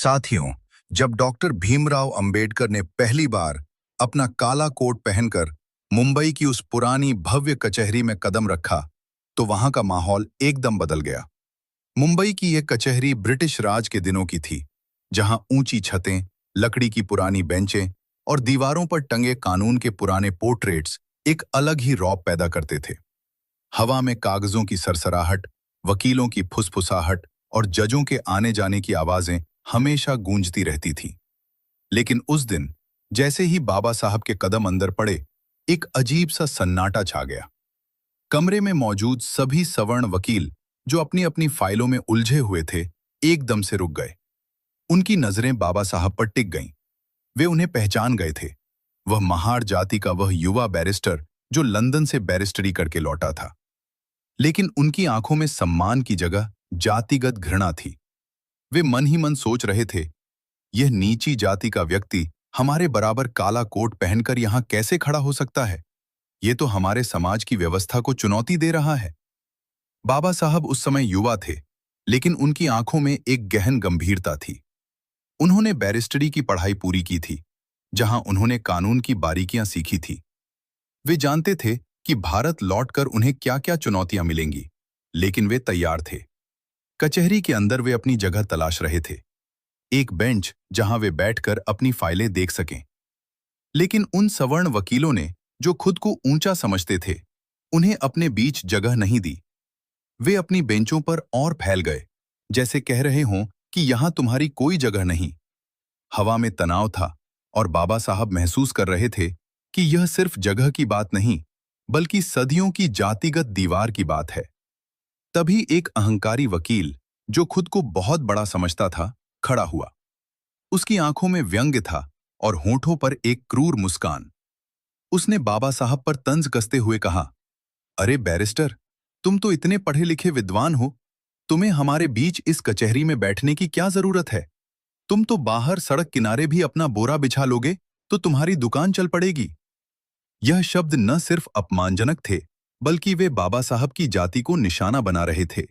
साथियों, जब डॉक्टर भीमराव अंबेडकर ने पहली बार अपना काला कोट पहनकर मुंबई की उस पुरानी भव्य कचहरी में कदम रखा, तो वहां का माहौल एकदम बदल गया। मुंबई की यह कचहरी ब्रिटिश राज के दिनों की थी, जहां ऊंची छतें, लकड़ी की पुरानी बेंचें और दीवारों पर टंगे कानून के पुराने पोर्ट्रेट्स एक अलग ही रौब पैदा करते थे। हवा में कागजों की सरसराहट, वकीलों की फुसफुसाहट और जजों के आने जाने की आवाजें हमेशा गूंजती रहती थी। लेकिन उस दिन, जैसे ही बाबा साहब के कदम अंदर पड़े, एक अजीब सा सन्नाटा छा गया। कमरे में मौजूद सभी सवर्ण वकील, जो अपनी अपनी फाइलों में उलझे हुए थे, एकदम से रुक गए। उनकी नजरें बाबा साहब पर टिक गईं। वे उन्हें पहचान गए थे। वह महार जाति का वह युवा बैरिस्टर जो लंदन से बैरिस्टरी करके लौटा था। लेकिन उनकी आंखों में सम्मान की जगह जातिगत घृणा थी। वे मन ही मन सोच रहे थे, यह नीची जाति का व्यक्ति हमारे बराबर काला कोट पहनकर यहां कैसे खड़ा हो सकता है? ये तो हमारे समाज की व्यवस्था को चुनौती दे रहा है। बाबा साहब उस समय युवा थे, लेकिन उनकी आंखों में एक गहन गंभीरता थी। उन्होंने बैरिस्टरी की पढ़ाई पूरी की थी, जहां उन्होंने कानून की बारीकियां सीखी थी। वे जानते थे कि भारत लौटकर उन्हें क्या-क्या चुनौतियां मिलेंगी, लेकिन वे तैयार थे। कचहरी के अंदर वे अपनी जगह तलाश रहे थे, एक बेंच जहां वे बैठकर अपनी फाइलें देख सकें। लेकिन उन सवर्ण वकीलों ने, जो खुद को ऊंचा समझते थे, उन्हें अपने बीच जगह नहीं दी। वे अपनी बेंचों पर और फैल गए, जैसे कह रहे हों कि यहां तुम्हारी कोई जगह नहीं। हवा में तनाव था और बाबा साहब महसूस कर रहे थे कि यह सिर्फ जगह की बात नहीं, बल्कि सदियों की जातिगत दीवार की बात है। तभी एक अहंकारी वकील, जो खुद को बहुत बड़ा समझता था, खड़ा हुआ। उसकी आंखों में व्यंग्य था और होठों पर एक क्रूर मुस्कान। उसने बाबा साहब पर तंज कसते हुए कहा, अरे बैरिस्टर, तुम तो इतने पढ़े लिखे विद्वान हो, तुम्हें हमारे बीच इस कचहरी में बैठने की क्या जरूरत है? तुम तो बाहर सड़क किनारे भी अपना बोरा बिछा लोगे तो तुम्हारी दुकान चल पड़ेगी। यह शब्द न सिर्फ अपमानजनक थे, बल्कि वे बाबा साहब की जाति को निशाना बना रहे थे।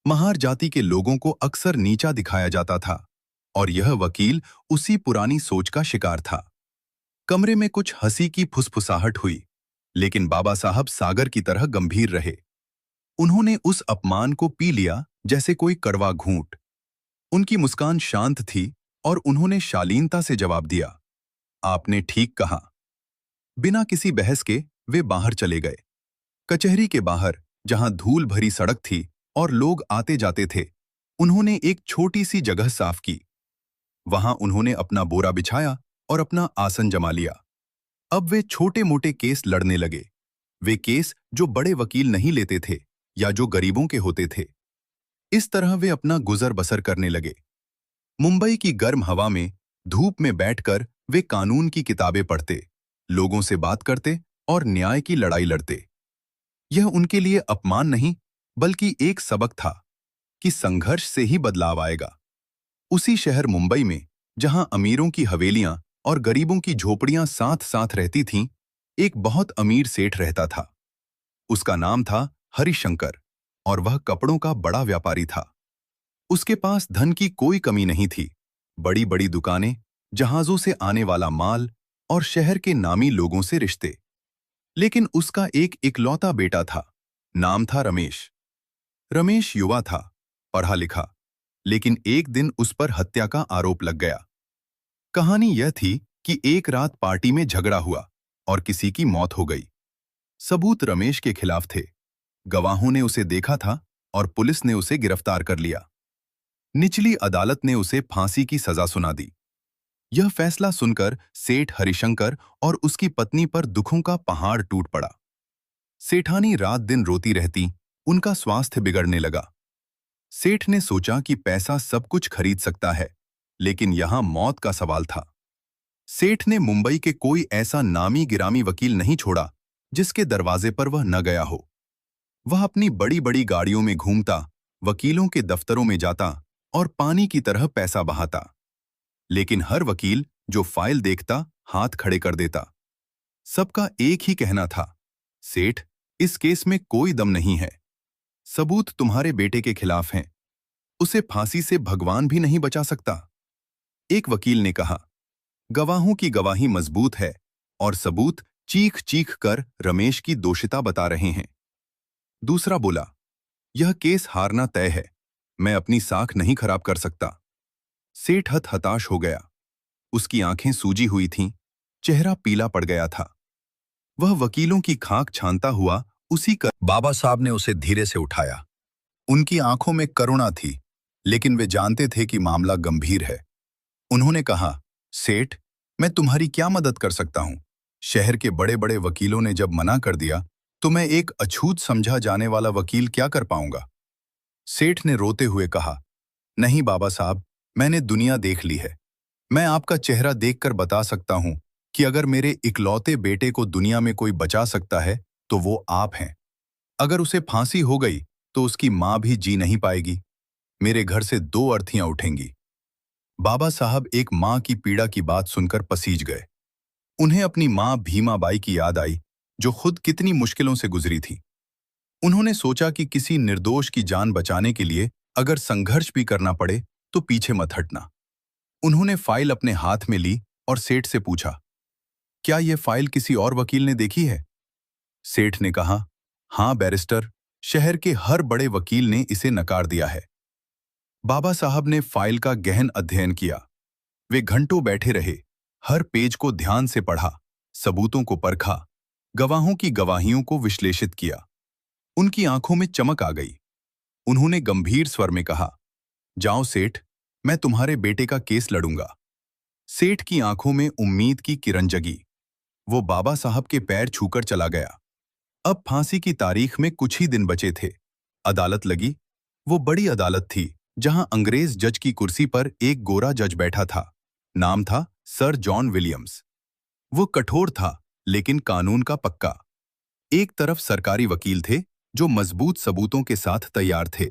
महार जाति के लोगों को अक्सर नीचा दिखाया जाता था, और यह वकील उसी पुरानी सोच का शिकार था। कमरे में कुछ हंसी की फुसफुसाहट हुई, लेकिन बाबा साहब सागर की तरह गंभीर रहे। उन्होंने उस अपमान को पी लिया जैसे कोई कड़वा घूंट। उनकी मुस्कान शांत थी और उन्होंने शालीनता से जवाब दिया, आपने ठीक कहा। बिना किसी बहस के वे बाहर चले गए। कचहरी के बाहर, जहां धूल भरी सड़क थी और लोग आते जाते थे, उन्होंने एक छोटी सी जगह साफ की। वहां उन्होंने अपना बोरा बिछाया और अपना आसन जमा लिया। अब वे छोटे मोटे केस लड़ने लगे। वे केस जो बड़े वकील नहीं लेते थे या जो गरीबों के होते थे। इस तरह वे अपना गुजर बसर करने लगे। मुंबई की गर्म हवा में, धूप में बैठकर वे कानून की किताबें पढ़ते, लोगों से बात करते और न्याय की लड़ाई लड़ते। यह उनके लिए अपमान नहीं, बल्कि एक सबक था कि संघर्ष से ही बदलाव आएगा। उसी शहर मुंबई में, जहां अमीरों की हवेलियां और गरीबों की झोपड़ियां साथ साथ रहती थीं, एक बहुत अमीर सेठ रहता था। उसका नाम था हरिशंकर, और वह कपड़ों का बड़ा व्यापारी था। उसके पास धन की कोई कमी नहीं थी। बड़ी बड़ी दुकानें, जहाजों से आने वाला माल और शहर के नामी लोगों से रिश्ते। लेकिन उसका एक इकलौता बेटा था। नाम था रमेश। रमेश युवा था, पढ़ा लिखा, लेकिन एक दिन उस पर हत्या का आरोप लग गया। कहानी यह थी कि एक रात पार्टी में झगड़ा हुआ और किसी की मौत हो गई। सबूत रमेश के खिलाफ थे। गवाहों ने उसे देखा था और पुलिस ने उसे गिरफ्तार कर लिया। निचली अदालत ने उसे फांसी की सजा सुना दी। यह फैसला सुनकर सेठ हरिशंकर और उसकी पत्नी पर दुखों का पहाड़ टूट पड़ा। सेठानी रात दिन रोती रहती, उनका स्वास्थ्य बिगड़ने लगा। सेठ ने सोचा कि पैसा सब कुछ खरीद सकता है, लेकिन यहां मौत का सवाल था। सेठ ने मुंबई के कोई ऐसा नामी गिरामी वकील नहीं छोड़ा जिसके दरवाजे पर वह न गया हो। वह अपनी बड़ी बड़ी गाड़ियों में घूमता, वकीलों के दफ्तरों में जाता और पानी की तरह पैसा बहाता। लेकिन हर वकील जो फाइल देखता, हाथ खड़े कर देता। सबका एक ही कहना था, सेठ, इस केस में कोई दम नहीं है। सबूत तुम्हारे बेटे के खिलाफ हैं। उसे फांसी से भगवान भी नहीं बचा सकता। एक वकील ने कहा, गवाहों की गवाही मजबूत है और सबूत चीख चीख कर रमेश की दोषिता बता रहे हैं। दूसरा बोला, यह केस हारना तय है, मैं अपनी साख नहीं खराब कर सकता। सेठ हताश हो गया। उसकी आंखें सूजी हुई थीं, चेहरा पीला पड़ गया था। वह वकीलों की खाक छानता हुआ उसी कर बाबा साहब ने उसे धीरे से उठाया। उनकी आंखों में करुणा थी, लेकिन वे जानते थे कि मामला गंभीर है। उन्होंने कहा, सेठ, मैं तुम्हारी क्या मदद कर सकता हूं? शहर के बड़े बड़े वकीलों ने जब मना कर दिया, तो मैं एक अछूत समझा जाने वाला वकील क्या कर पाऊंगा? सेठ ने रोते हुए कहा, नहीं बाबा साहब, मैंने दुनिया देख ली है। मैं आपका चेहरा देखकर बता सकता हूं कि अगर मेरे इकलौते बेटे को दुनिया में कोई बचा सकता है, तो वो आप हैं। अगर उसे फांसी हो गई, तो उसकी मां भी जी नहीं पाएगी। मेरे घर से दो अर्थियां उठेंगी। बाबा साहब एक मां की पीड़ा की बात सुनकर पसीज गए। उन्हें अपनी मां भीमाबाई की याद आई, जो खुद कितनी मुश्किलों से गुजरी थी। उन्होंने सोचा कि किसी निर्दोष की जान बचाने के लिए अगर संघर्ष भी करना पड़े, तो पीछे मत हटना। उन्होंने फाइल अपने हाथ में ली और सेठ से पूछा, क्या यह फाइल किसी और वकील ने देखी है? सेठ ने कहा, हां बैरिस्टर, शहर के हर बड़े वकील ने इसे नकार दिया है। बाबा साहब ने फाइल का गहन अध्ययन किया। वे घंटों बैठे रहे, हर पेज को ध्यान से पढ़ा, सबूतों को परखा, गवाहों की गवाहियों को विश्लेषित किया। उनकी आंखों में चमक आ गई। उन्होंने गंभीर स्वर में कहा, जाओ सेठ, मैं तुम्हारे बेटे का केस लड़ूंगा। सेठ की आंखों में उम्मीद की किरण जगी। वो बाबा साहब के पैर छूकर चला गया। अब फांसी की तारीख में कुछ ही दिन बचे थे। अदालत लगी। वो बड़ी अदालत थी, जहां अंग्रेज जज की कुर्सी पर एक गोरा जज बैठा था। नाम था सर जॉन विलियम्स। वो कठोर था, लेकिन कानून का पक्का। एक तरफ सरकारी वकील थे, जो मजबूत सबूतों के साथ तैयार थे।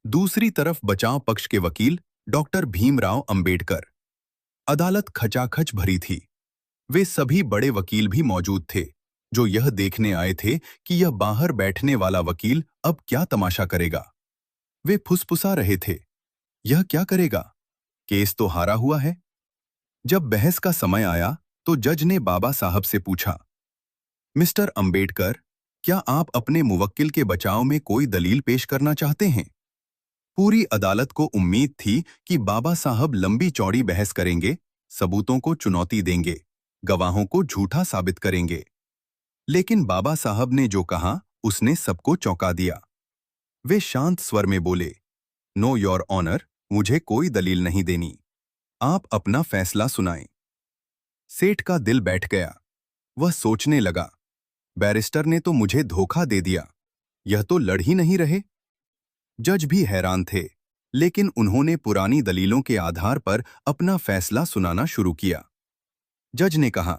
दूसरी तरफ बचाव पक्ष के वकील डॉक्टर भीमराव अंबेडकर। अदालत खचाखच भरी थी। वे सभी बड़े वकील भी मौजूद थे, जो यह देखने आए थे कि यह बाहर बैठने वाला वकील अब क्या तमाशा करेगा। वे फुसफुसा रहे थे, यह क्या करेगा? केस तो हारा हुआ है। जब बहस का समय आया, तो जज ने बाबा साहब से पूछा, मिस्टर अंबेडकर, क्या आप अपने मुवक्किल के बचाव में कोई दलील पेश करना चाहते हैं? पूरी अदालत को उम्मीद थी कि बाबा साहब लंबी चौड़ी बहस करेंगे, सबूतों को चुनौती देंगे, गवाहों को झूठा साबित करेंगे। लेकिन बाबा साहब ने जो कहा, उसने सबको चौंका दिया। वे शांत स्वर में बोले, नो योर ऑनर, मुझे कोई दलील नहीं देनी। आप अपना फैसला सुनाएं। सेठ का दिल बैठ गया। वह सोचने लगा, बैरिस्टर ने तो मुझे धोखा दे दिया। यह तो लड़ ही नहीं रहे। जज भी हैरान थे, लेकिन उन्होंने पुरानी दलीलों के आधार पर अपना फैसला सुनाना शुरू किया। जज ने कहा,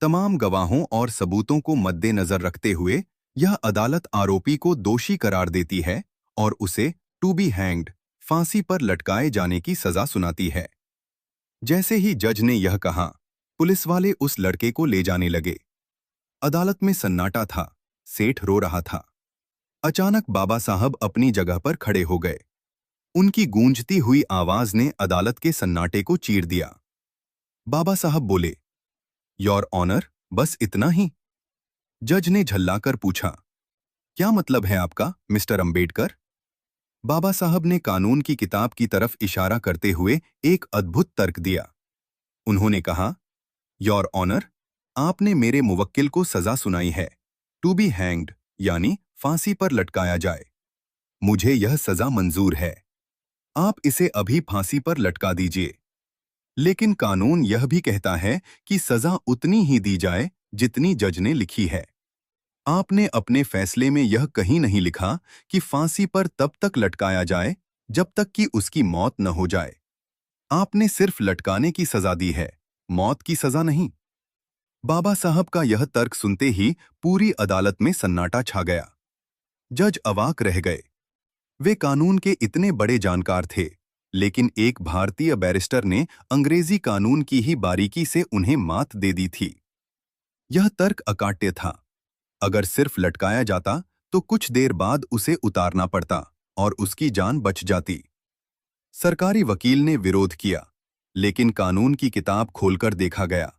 तमाम गवाहों और सबूतों को मद्देनजर रखते हुए यह अदालत आरोपी को दोषी करार देती है और उसे टू बी हैंग्ड, फांसी पर लटकाए जाने की सजा सुनाती है। जैसे ही जज ने यह कहा, पुलिस वाले उस लड़के को ले जाने लगे। अदालत में सन्नाटा था। सेठ रो रहा था। अचानक बाबा साहब अपनी जगह पर खड़े हो गए। उनकी गूंजती हुई आवाज ने अदालत के सन्नाटे को चीर दिया। बाबा साहब बोले, योर ऑनर, बस इतना ही? जज ने झल्लाकर पूछा, क्या मतलब है आपका, मिस्टर अंबेडकर? बाबा साहब ने कानून की किताब की तरफ इशारा करते हुए एक अद्भुत तर्क दिया। उन्होंने कहा, योर ऑनर, आपने मेरे मुवक्किल को सजा सुनाई है, टू बी हैंग्ड, यानी फांसी पर लटकाया जाए। मुझे यह सजा मंजूर है। आप इसे अभी फांसी पर लटका दीजिए। लेकिन कानून यह भी कहता है कि सजा उतनी ही दी जाए जितनी जज ने लिखी है। आपने अपने फैसले में यह कहीं नहीं लिखा कि फांसी पर तब तक लटकाया जाए जब तक कि उसकी मौत न हो जाए। आपने सिर्फ लटकाने की सजा दी है, मौत की सजा नहीं। बाबा साहब का यह तर्क सुनते ही पूरी अदालत में सन्नाटा छा गया। जज अवाक रह गए। वे कानून के इतने बड़े जानकार थे, लेकिन एक भारतीय बैरिस्टर ने अंग्रेजी कानून की ही बारीकी से उन्हें मात दे दी थी। यह तर्क अकाट्य था। अगर सिर्फ लटकाया जाता, तो कुछ देर बाद उसे उतारना पड़ता और उसकी जान बच जाती। सरकारी वकील ने विरोध किया, लेकिन कानून की किताब खोलकर देखा गया।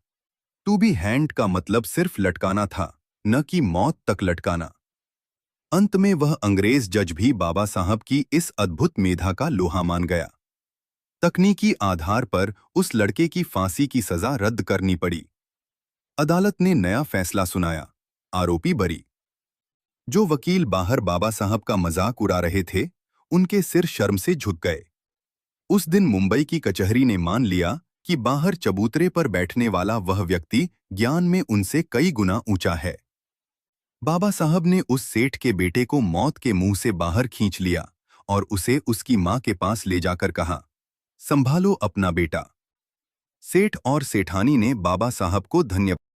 टू बी हैंड का मतलब सिर्फ लटकाना था, न कि मौत तक लटकाना। अंत में वह अंग्रेज जज भी बाबा साहब की इस अद्भुत मेधा का लोहा मान गया। तकनीकी आधार पर उस लड़के की फांसी की सजा रद्द करनी पड़ी। अदालत ने नया फैसला सुनाया, आरोपी बरी। जो वकील बाहर बाबा साहब का मजाक उड़ा रहे थे, उनके सिर शर्म से झुक गए। उस दिन मुंबई की कचहरी ने मान लिया कि बाहर चबूतरे पर बैठने वाला वह व्यक्ति ज्ञान में उनसे कई गुना ऊंचा है। बाबा साहब ने उस सेठ के बेटे को मौत के मुंह से बाहर खींच लिया और उसे उसकी मां के पास ले जाकर कहा, संभालो अपना बेटा। सेठ और सेठानी ने बाबा साहब को धन्यवाद